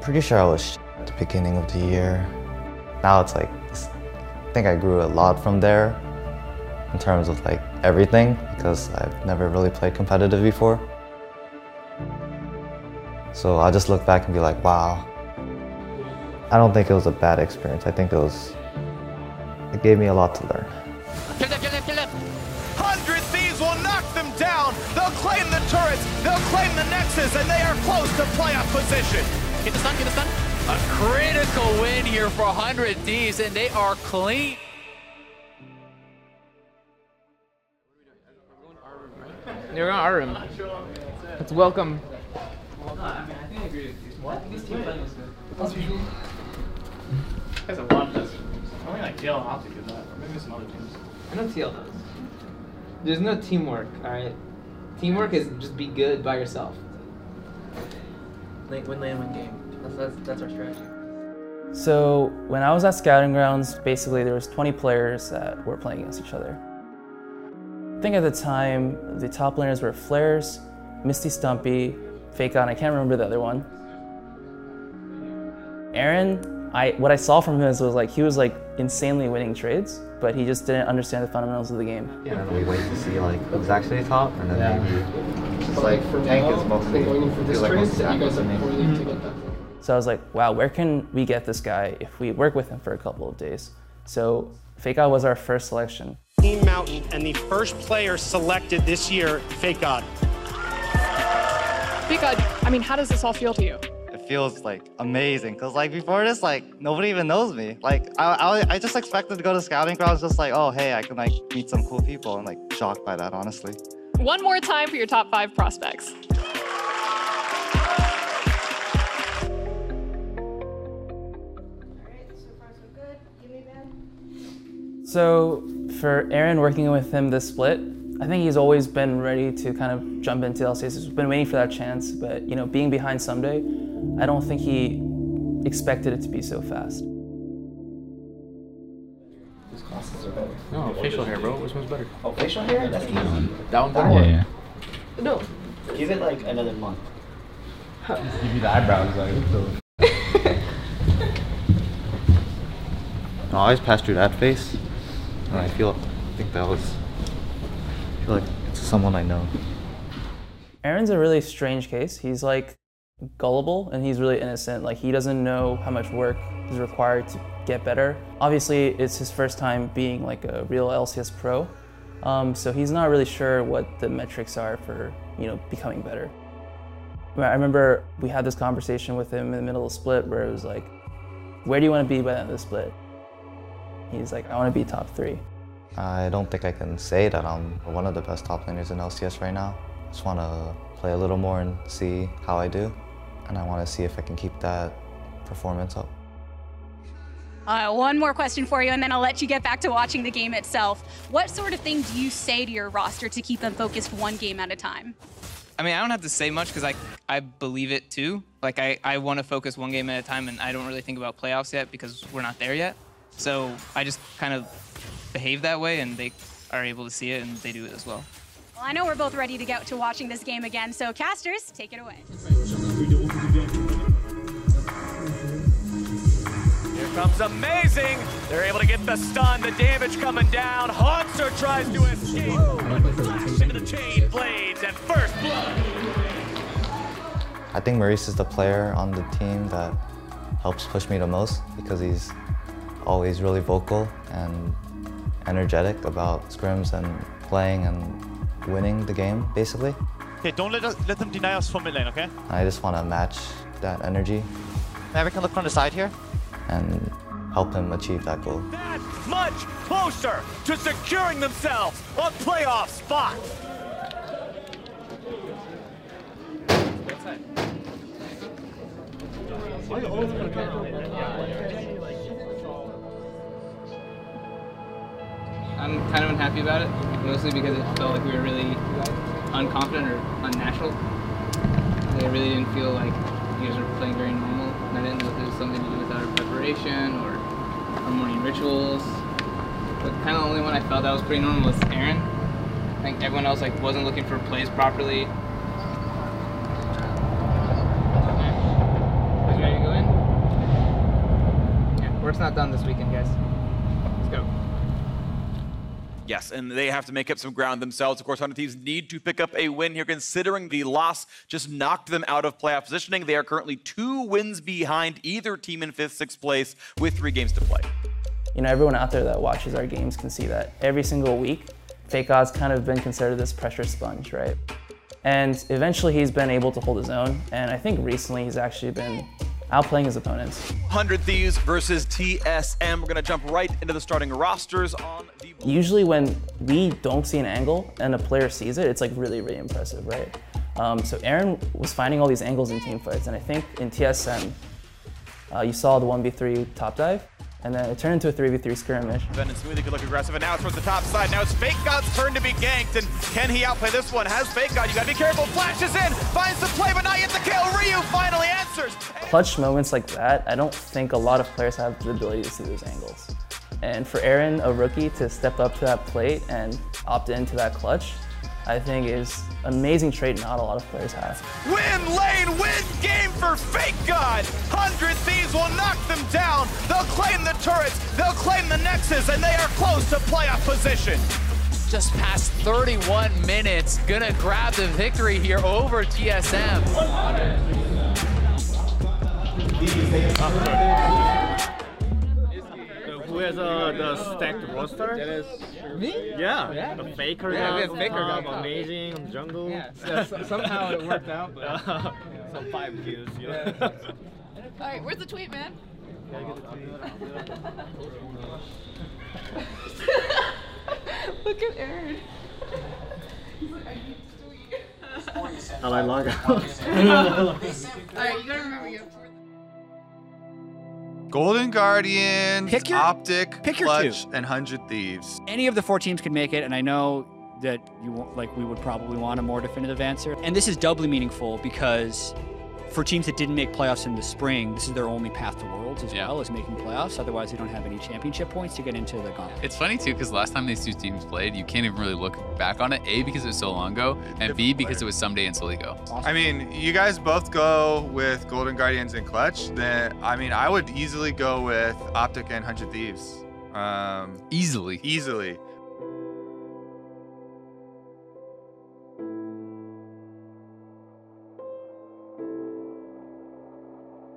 Pretty sure I was at the beginning of the year. Now it's like, I think I grew a lot from there in terms of like everything, because I've never really played competitive before. So I just look back and be like, wow. I don't think it was a bad experience. I think it gave me a lot to learn. Kill them, kill them, kill them! 100 Thieves will knock them down! They'll claim the turrets, they'll claim the Nexus, and they are close to playoff position! Get the stun, get the stun! A critical win here for 100 Thieves, and they are clean! They're going to our room. Let's welcome. What? This team playing is good. There's a lot of this. I mean, like TL Optic did that, or maybe some other teams. I know TL does. There's no teamwork, alright? Teamwork is just be good by yourself. Win lane, win game. That's our strategy. So when I was at Scouting Grounds, basically there was 20 players that were playing against each other. I think at the time, the top laners were Flares, Misty Stumpy, Fakegod, and I can't remember the other one. Aaron, what I saw from him was like he was like insanely winning trades, but he just didn't understand the fundamentals of the game. Yeah, and we wait to see like who's actually top, and then maybe just like tank is mostly feels like mostly accuracy. So I was like, wow, where can we get this guy if we work with him for a couple of days? So Fakegod was our first selection. Team Mountain, and the first player selected this year, Fakegod. Fakegod, I mean, how does this all feel to you? It feels like amazing, because like before this, like nobody even knows me. Like I just expected to go to Scouting Grounds, just like, oh hey, I can like meet some cool people. I'm like shocked by that, honestly. One more time for your top 5 prospects. So for Aaron, working with him this split, I think he's always been ready to kind of jump into LCS. He's been waiting for that chance, but you know, being behind someday, I don't think he expected it to be so fast. These classes are better. No, facial hair, bro. Which one's better? Oh, facial hair? That's easy. That one better? Yeah. No. Give it like another month. Just give you the eyebrows, like. I always pass through that face, and I think that was. I feel like it's someone I know. Aaron's a really strange case. He's like gullible and he's really innocent. Like he doesn't know how much work is required to get better. Obviously, it's his first time being like a real LCS pro, so he's not really sure what the metrics are for becoming better. I remember we had this conversation with him in the middle of the split where it was like, where do you want to be by the end of the split? He's like, I want to be top 3. I don't think I can say that I'm one of the best top laners in LCS right now. I just want to play a little more and see how I do. And I want to see if I can keep that performance up. One more question for you, and then I'll let you get back to watching the game itself. What sort of thing do you say to your roster to keep them focused one game at a time? I mean, I don't have to say much because I believe it too. Like, I want to focus one game at a time, and I don't really think about playoffs yet because we're not there yet. So I just kind of behave that way, and they are able to see it, and they do it as well. Well, I know we're both ready to get to watching this game again, so casters, take it away. Here comes Amazing! They're able to get the stun, the damage coming down. Hawkster tries to escape, but flash into the chain blades and first blood. I think Maurice is the player on the team that helps push me the most because he's always really vocal and energetic about scrims and playing and winning the game, basically. Okay, don't let them deny us from mid lane, okay? I just want to match that energy. Maybe we can look from the side here. And help him achieve that goal. That much closer to securing themselves a playoff spot. I'm kind of unhappy about it, mostly because it felt like we were really unconfident or unnatural. Like, I really didn't feel like you guys were playing very normal, and I didn't know if it was something to do with our preparation or our morning rituals. But kind of the only one I felt that was pretty normal was Aaron. I think everyone else wasn't looking for plays properly. You ready to go in? Work's not done this weekend, guys. Let's go. Yes, and they have to make up some ground themselves. Of course, 100 Thieves need to pick up a win here, considering the loss just knocked them out of playoff positioning. They are currently 2 wins behind either team in 5th, 6th place with 3 games to play. You know, everyone out there that watches our games can see that every single week, Fakegod's kind of been considered this pressure sponge, right? And eventually he's been able to hold his own, and I think recently he's actually been outplaying his opponents. 100 Thieves versus TSM. We're gonna jump right into the starting rosters on the... Usually when we don't see an angle and a player sees it, it's like really, really impressive, right? So Aaron was finding all these angles in team fights, and I think in TSM, you saw the 1v3 top dive, and then it turned into a 3v3 skirmish. Ben and Smoothie could look aggressive, and now it's towards the top side. Now it's Fakegod's turn to be ganked, and can he outplay this one? Has Fakegod, you gotta be careful, flashes in, finds the play, but not yet the kill. Ryu finally answers. Clutch moments like that, I don't think a lot of players have the ability to see those angles. And for Aaron, a rookie, to step up to that plate and opt into that clutch, I think is an amazing trait not a lot of players have. Win lane, win game for Fakegod. 100 Thieves will knock them down. They'll claim the turrets, they'll claim the Nexus, and they are close to playoff position. Just past 31 minutes, gonna grab the victory here over TSM. Who has the stacked roster? That is me? Yeah. The Faker got amazing on jungle. Yeah, somehow it worked out. But... Some 5 kills, you know. All right, where's the tweet, man? Look at Aaron. How do I log out? All right, you gotta remember you. Golden Guardians, Pick your Clutch, two. and 100 Thieves. Any of the 4 teams can make it, and I know that we would probably want a more definitive answer. And this is doubly meaningful because for teams that didn't make playoffs in the spring, this is their only path to Worlds as well, as making playoffs. Otherwise, they don't have any championship points to get into the gauntlet. It's funny too, because last time these 2 teams played, you can't even really look back on it. A, because it was so long ago, and B, because it was someday in Soligo. Awesome. I mean, you guys both go with Golden Guardians and Clutch. Then, I mean, I would easily go with Optic and 100 Thieves. Easily. Easily.